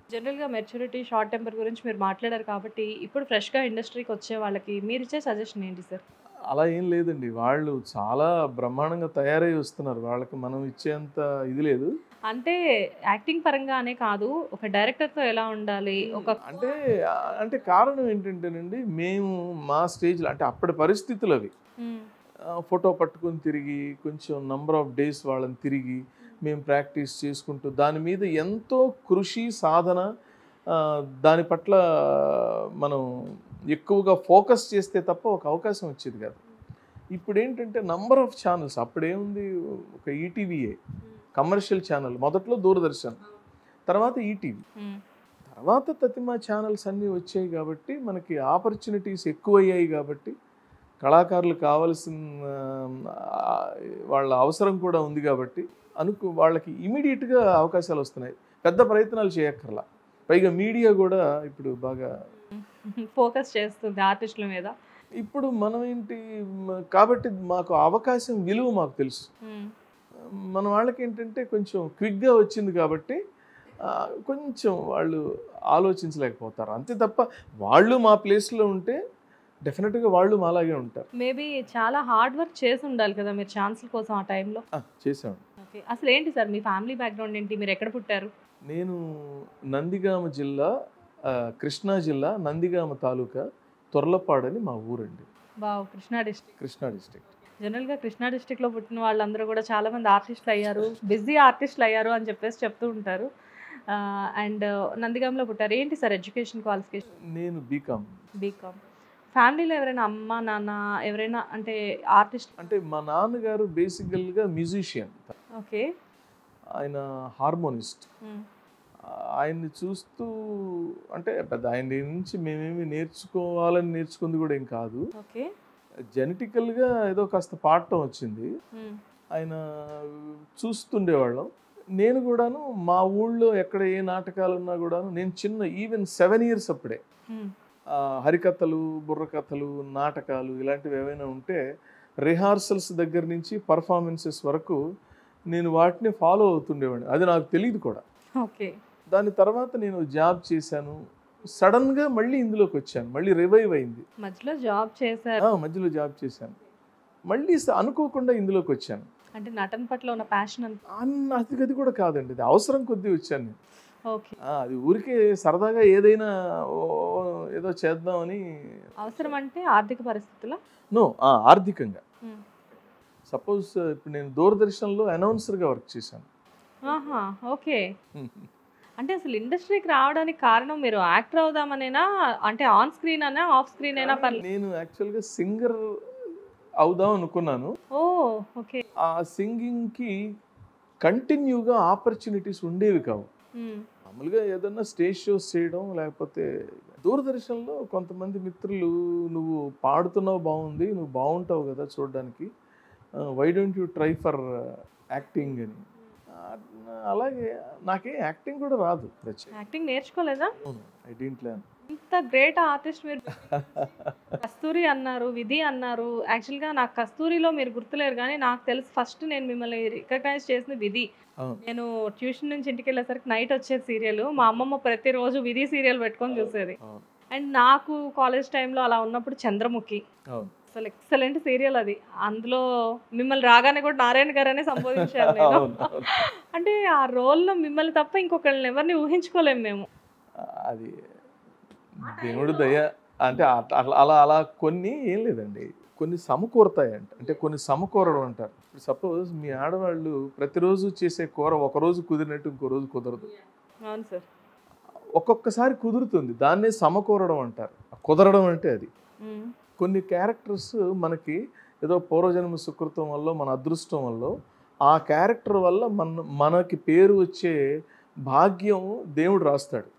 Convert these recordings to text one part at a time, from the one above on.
జనరల్‌గా maturity, short temper గురించి మీరు మాట్లాడారు కాబట్టి, ఇప్పుడు ఫ్రెష్‌గా ఇండస్ట్రీకి వచ్చే వాళ్ళకి మీరిచ్చే సజెషన్ ఏంటి సార్? అలా ఏం లేదండి. వాళ్ళు చాలా బ్రహ్మాండంగా తయారై వస్తున్నారు. వాళ్ళకి మనం ఇచ్చేంత ఇది లేదు. అంటే యాక్టింగ్ పరంగానే కాదు, ఒక డైరెక్టర్‌తో ఎలా ఉండాలి? ఒక అంటే అంటే కారణం ఏంటంటేనండి, మేము మా స్టేజ్‌లో అంటే అప్పటి పరిస్థితులవి. హ్మ్. ఫోటో పట్టుకొని తిరిగి, కొంచెం నంబర్ ఆఫ్ డేస్ వాళ్ళని తిరిగి, మేము ప్రాక్టీస్ చేసుకుంటూ, దాని మీద ఎంతో కృషి, సాధన దాని పట్ల మనం ఎక్కువగా ఫోకస్ చేస్తే తప్ప ఒక అవకాశం వచ్చేది కాదు. ఇప్పుడేంటంటే నంబర్ ఆఫ్ ఛానల్స్ అప్పుడేముంది ఒక ఈటీవీయే కమర్షియల్ ఛానల్. మొదట్లో దూరదర్శన్, తర్వాత ఈటీవీ, హ్మ్. తర్వాత తతిమా ఛానల్స్ అన్నీ వచ్చాయి కాబట్టి మనకి ఆపర్చునిటీస్ ఎక్కువయ్యాయి కాబట్టి కళాకారులు కావాల్సిన ఆ, వాళ్ళ అవసరం కూడా ఉంది కాబట్టి వాళ్ళకి ఇమీడియట్గా అవకాశాలు వస్తున్నాయి. పెద్ద ప్రయత్నాలు చేయక్కర్లా. పైగా మీడియా కూడా ఇప్పుడు బాగా ఫోకస్ చేస్తుంది ఆర్టిస్టుల మీద. ఇప్పుడు మనం ఏంటి కాబట్టి మాకు అవకాశం విలువ మాకు తెలుసు. హ్మ్. మన వాళ్ళకి ఏంటంటే కొంచెం క్విక్గా వచ్చింది కాబట్టి కొంచెం వాళ్ళు ఆలోచించలేకపోతారు. అంతే తప్ప వాళ్ళు మా ప్లేస్లో ఉంటే డెఫినెట్గా వాళ్ళు మాలాగే ఉంటారు. మేబీ చాలా హార్డ్ వర్క్ చేసి ఉండాలి కదా మీరు ఛాన్స్‌ల కోసం ఆ టైంలో. చేసాం. ఓకే. అసలేంటి సార్ మీ ఫ్యామిలీ బ్యాక్‌గ్రౌండ్ ఏంటి? మీరెక్కడ పుట్టారు? నేను నందిగామ జిల్లా, కృష్ణా జిల్లా, నందిగామ తాలూకా, తొర్లపాడని మా ఊరండి. Wow! Krishna district. Krishna district. జనరల్‌గా కృష్ణా డిస్ట్రిక్ట్‌లో పుట్టిన వాళ్ళందరూ కూడా చాలామంది ఆర్టిస్టులయ్యారు, బిజీ ఆర్టిస్టులయ్యారు అని చెప్పేసి చెప్తూ ఉంటారు. అండ్ నందిగాంలో పుట్టారు. ఏంటి సార్ ఎడ్యుకేషన్ క్వాలిఫికేషన్? నేను బీకామ్. బీకామ్. ఫ్యామిలీలో ఎవరైనా అమ్మ, నాన్న ఎవరైనా అంటే ఆర్టిస్ట్? అంటే మా నాన్నగారు బేసికల్గా మ్యూజిషియన్. ఓకే. ఆయన హార్మోనిస్ట్. హ్మ్. ఆయన్ని చూస్తూ అంటే పెద్ద ఆయన నుంచి మేమేమి నేర్చుకోవాలని నేర్చుకుంది కూడా ఏం కాదు. ఓకే. జెనెటికల్గా ఏదో కాస్త పాడటం వచ్చింది. హ్మ్. ఆయన చూస్తుండేవాళ్ళం. నేను కూడాను మా ఊళ్ళో ఎక్కడ ఏ నాటకాలు ఉన్నా కూడాను నేను చిన్న ఈవెన్ 7 ఇయర్స్ అప్పుడే హ్మ్. హరికథలు, బుర్రకథలు, నాటకాలు ఇలాంటివి ఏవైనా ఉంటే రిహార్సల్స్ దగ్గర నుంచి పర్ఫార్మెన్సెస్ వరకు నేను వాటిని ఫాలో అవుతుండేవాడిని. అది నాకు తెలియదు కూడా. ఓకే. దాని తర్వాత నేను జాబ్ చేశాను. సడన్గా మళ్ళీ ఇందులోకి వచ్చాను. మళ్ళీ రివైవ్ అయింది. మధ్యలో జాబ్ చేశారు. మధ్యలో జాబ్ చేశాను. మళ్ళీ అనుకోకుండా ఇందులోకి వచ్చాను. అంటే నటన పట్ల ఉన్న ప్యాషన్ అంత. అది కూడా కాదండి. అది అవసరం కొద్దీ వచ్చాను నేను. ఓకే. అది ఊరికే సరదాగా ఏదైనా ఏదో చేద్దామని. అవసరం అంటే ఆర్థిక పరిస్థితులా? నో, ఆర్థికంగా. హ్మ్. సపోజ్ ఇప్పుడు నేను దూరదర్శన్లో అనౌన్సర్గా వర్క్ చేశాను. ఆహా! ఓకే. అంటే అసలు ఇండస్ట్రీకి రావడానికి కారణం మీరు యాక్టర్ అవుదామనేనా? అంటే ఆన్ స్క్రీన్ అనా? ఆఫ్ స్క్రీన్ అయినా పర్లేదు. నేను యాక్చువల్గా సింగర్ అవుదాం అనుకున్నాను. ఓహ్! ఓకే. ఆ సింగింగ్కి కంటిన్యూగా ఆపర్చునిటీస్ ఉండేవి కావు. హ్మ్. మామూలుగా ఏదన్నా స్టేజ్ షోస్ చేయడం, లేకపోతే దూరదర్శన్లో కొంతమంది మిత్రులు నువ్వు పాడుతున్నావు బాగుంది, నువ్వు బాగుంటావు కదా చూడడానికి, why don't you try for acting అని. అలాగే నాకే యాక్టింగ్ కూడా రాదు. యాక్టింగ్ నేర్చుకోలేదా? I didn't learn. ఇంత గ్రేట్ ఆర్టిస్ట్ మీరు. కస్తూరి అన్నారు, విధి అన్నారు. యాక్చువల్‌గా నాకు కస్తూరిలో మీరు గుర్తులేరు గానీ నాకు తెలుసు ఫస్ట్ నేను మిమ్మల్ని రికగ్నైజ్ చేసింది విధి. నేను ట్యూషన్ నుంచి ఇంటికెళ్ళేసరికి నైట్ వచ్చేది సీరియల్. మా అమ్మమ్మ ప్రతిరోజు విధి సీరియల్ పెట్టుకొని చూసేది. అండ్ నాకు కాలేజ్ టైంలో అలా ఉన్నప్పుడు చంద్రముఖి. అసలు ఎక్సలెంట్ సీరియల్ అది. అందులో మిమ్మల్ని రాగానే కూడా నారాయణ గారనే సంబోధించాను నేను. అంటే ఆ రోల్‌లో మిమ్మల్ని తప్ప ఇంకొకళ్ళని ఎవరిని ఊహించుకోలేము మేము. అది దేవుడి దయ. అంటే అలా అలా కొన్ని ఏం లేదండి, కొన్ని సమకూరతాయంట. అంటే కొన్ని సమకూరడం అంటారు. ఇప్పుడు సపోజ్ మీ ఆడవాళ్ళు ప్రతిరోజు చేసే కూర ఒకరోజు కుదిరినట్టు ఇంకో రోజు కుదరదు. అవును సార్. ఒక్కొక్కసారి కుదురుతుంది, దాన్నే సమకూరడం అంటారు. కుదరడం అంటే అది. కొన్ని క్యారెక్టర్స్ మనకి ఏదో పూర్వజన్మ సుకృతం వల్ల, మన అదృష్టం వల్ల, ఆ క్యారెక్టర్ వల్ల మనకి పేరు వచ్చే భాగ్యం దేవుడు రాస్తాడు.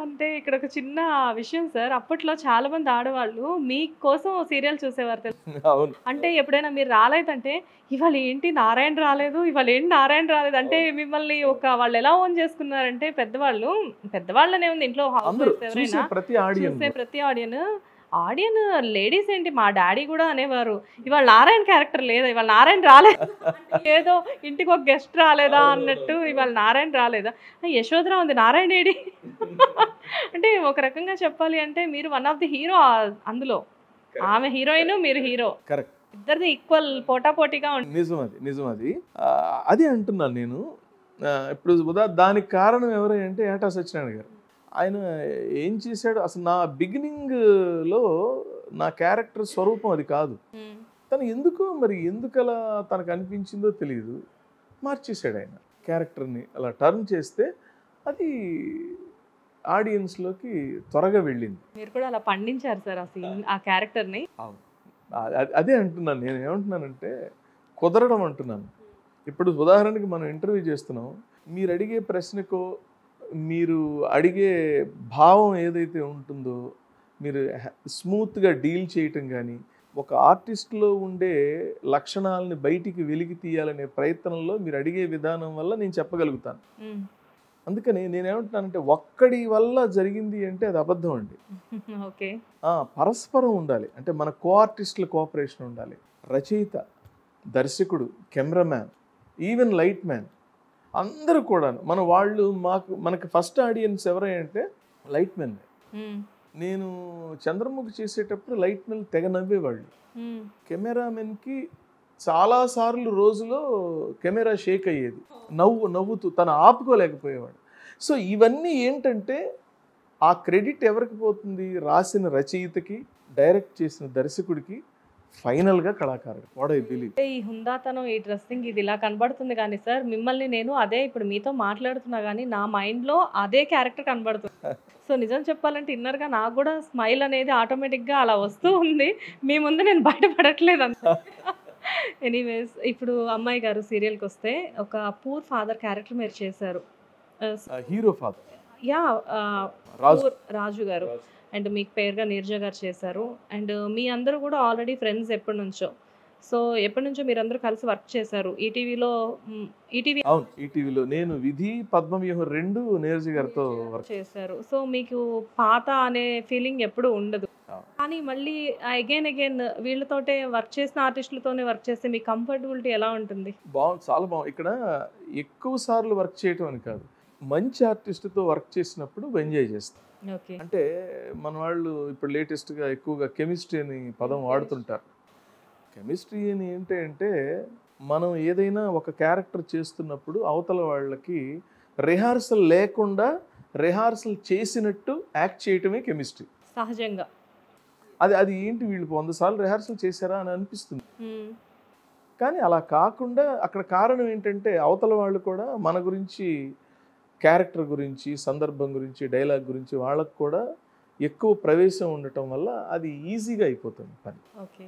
అంటే ఇక్కడ ఒక చిన్న విషయం సార్. అప్పట్లో చాలా మంది ఆడవాళ్ళు మీకోసం సీరియల్ చూసేవారు తెలుసా? అవును. అంటే ఎప్పుడైనా మీరు రాలేదంటే ఇవాళ ఏంటి నారాయణ రాలేదు, ఇవాళ ఏంటి నారాయణ రాలేదు అంటే మిమ్మల్ని వాళ్ళు ఎలా ఓన్ చేసుకున్నారంటే పెద్దవాళ్ళనే ఉంది ఇంట్లో హౌస్ వైఫ్స్ ఎవరైనా ప్రతి ఆడియన్ చూసే ప్రతి ఆడియన్ ఆడియన్ లేడీస్ ఏంటి, మా డాడీ కూడా అనేవారు, ఇవాళ నారాయణ క్యారెక్టర్ లేదా, ఇవాళ నారాయణ రాలేదు, ఏదో ఇంటికి ఒక గెస్ట్ రాలేదా అన్నట్టు, ఇవాళ నారాయణ రాలేదా, యశోధర ఉంది, నారాయణ ఏడి. అంటే ఒక రకంగా చెప్పాలి అంటే మీరు వన్ ఆఫ్ ది హీరో అందులో, ఆమె హీరోయిన్, మీరు హీరో, కరెక్ట్, ఇద్దరిది ఈక్వల్ పోటాపోటీగా ఉంటుంది. నిజం అది అదే అంటున్నాను నేను. ఇప్పుడు దానికి కారణం ఎవరంటే ఏటా సత్యనారాయణ గారు. ఆయన ఏం చేశాడు అసలు, నా బిగినింగ్లో నా క్యారెక్టర్ స్వరూపం అది కాదు. తను ఎందుకలా తనకు అనిపించిందో తెలియదు, మార్చేశాడు ఆయన క్యారెక్టర్ని. అలా టర్న్ చేస్తే అది ఆడియన్స్లోకి త్వరగా వెళ్ళింది. మీరు కూడా అలా పండించారు సార్ ఆ క్యారెక్టర్ని. అదే అంటున్నాను నేను. ఏమంటున్నానంటే కుదరడం అంటున్నాను. ఇప్పుడు ఉదాహరణకి మనం ఇంటర్వ్యూ చేస్తున్నాం, మీరు అడిగే ప్రశ్నకో మీరు అడిగే భావం ఏదైతే ఉంటుందో మీరు స్మూత్గా డీల్ చేయటం కానీ, ఒక ఆర్టిస్ట్లో ఉండే లక్షణాలని బయటికి వెలికి తీయాలనే ప్రయత్నంలో మీరు అడిగే విధానం వల్ల నేను చెప్పగలుగుతాను. అందుకని నేనేమంటున్నానంటే ఒక్కడి వల్ల జరిగింది అంటే అది అబద్ధం అండి. ఓకే, పరస్పరం ఉండాలి. అంటే మన కో ఆర్టిస్టుల కోఆపరేషన్ ఉండాలి. రచయిత, దర్శకుడు, కెమెరామ్యాన్, ఈవెన్ లైట్ మ్యాన్, అందరూ కూడా మనకి ఫస్ట్ ఆడియన్స్ ఎవరంటే లైట్ మెన్. నేను చంద్రముఖి చేసేటప్పుడు లైట్ మెన్ తెగ నవ్వేవాళ్ళు. కెమెరామెన్కి చాలాసార్లు రోజులో కెమెరా షేక్ అయ్యేది, నవ్వుతూ తను ఆపుకోలేకపోయేవాడు. సో ఇవన్నీ ఏంటంటే ఆ క్రెడిట్ ఎవరికి పోతుంది? రాసిన రచయితకి, డైరెక్ట్ చేసిన దర్శకుడికి, ఫైనల్గా కళాకారుడు. What I believe. ఈ హుందాతనం, ఈ డ్రెస్సింగ్ ఇది ఇలా కనబడుతుంది కానీ సార్, మిమ్మల్ని నేను అదే ఇప్పుడు మీతో మాట్లాడుతున్నా కానీ నా మైండ్లో అదే క్యారెక్టర్ కనబడుతుంది. సో నిజం చెప్పాలంటే ఇన్నర్గా నాకు కూడా స్మైల్ అనేది ఆటోమేటిక్గా అలా వస్తూ ఉంది. మీ ముందు నేను బయటపడట్లేదు అంత. ఎనీవేస్, ఇప్పుడు అమ్మాయి గారు సీరియల్కి వస్తే ఒక పూర్ ఫాదర్ క్యారెక్టర్ మీరు చేశారు, హీరో ఫాదర్. యా, రాజు గారు. అండ్ మీకు పేరుగా నీర్జా గారు చేశారు. అండ్ మీ అందరూ కూడా ఆల్రెడీ ఫ్రెండ్స్ ఎప్పటి నుంచో. సో ఎప్పటి నుంచో మీరందరూ కలిసి వర్క్ చేశారు ఈటీవీలో. అవును, ఈటీవీలో నేను విధి, పద్మవ్యూహం 2 నీరజ్ గారితో వర్క్ చేశారు. సో మీకు పాత అనే ఫీలింగ్ ఎప్పుడు ఉండదు. కానీ మళ్ళీ అగైన్ వీళ్ళతోటే వర్క్ చేసిన ఆర్టిస్టులతోనే వర్క్ చేస్తే మీ కంఫర్టబిలిటీ ఎలా ఉంటుంది? బాగుంది, చాలా బాగుంది. ఇక్కడ ఎక్కువ సార్లు వర్క్ చేయటం అని కాదు, మంచి ఆర్టిస్ట్తో వర్క్ చేసినప్పుడు ఎంజాయ్ చేస్తాం. అంటే మన వాళ్ళు ఇప్పుడు లేటెస్ట్గా ఎక్కువగా కెమిస్ట్రీ అని పదం వాడుతుంటారు. కెమిస్ట్రీ అని ఏంటంటే మనం ఏదైనా ఒక క్యారెక్టర్ చేస్తున్నప్పుడు అవతల వాళ్ళకి రిహార్సల్ లేకుండా రిహార్సల్ చేసినట్టు యాక్ట్ చేయటమే కెమిస్ట్రీ. సహజంగా అది ఏంటి, వీళ్ళు 100 సార్లు రిహార్సల్ చేశారా అని అనిపిస్తుంది. కానీ అలా కాకుండా అక్కడ కారణం ఏంటంటే అవతల వాళ్ళు కూడా మన గురించి, క్యారెక్టర్ గురించి, సందర్భం గురించి, డైలాగ్ గురించి వాళ్ళకు కూడా ఎక్కువ ప్రవేశం ఉండటం వల్ల అది ఈజీగా అయిపోతుంది పని. ఓకే.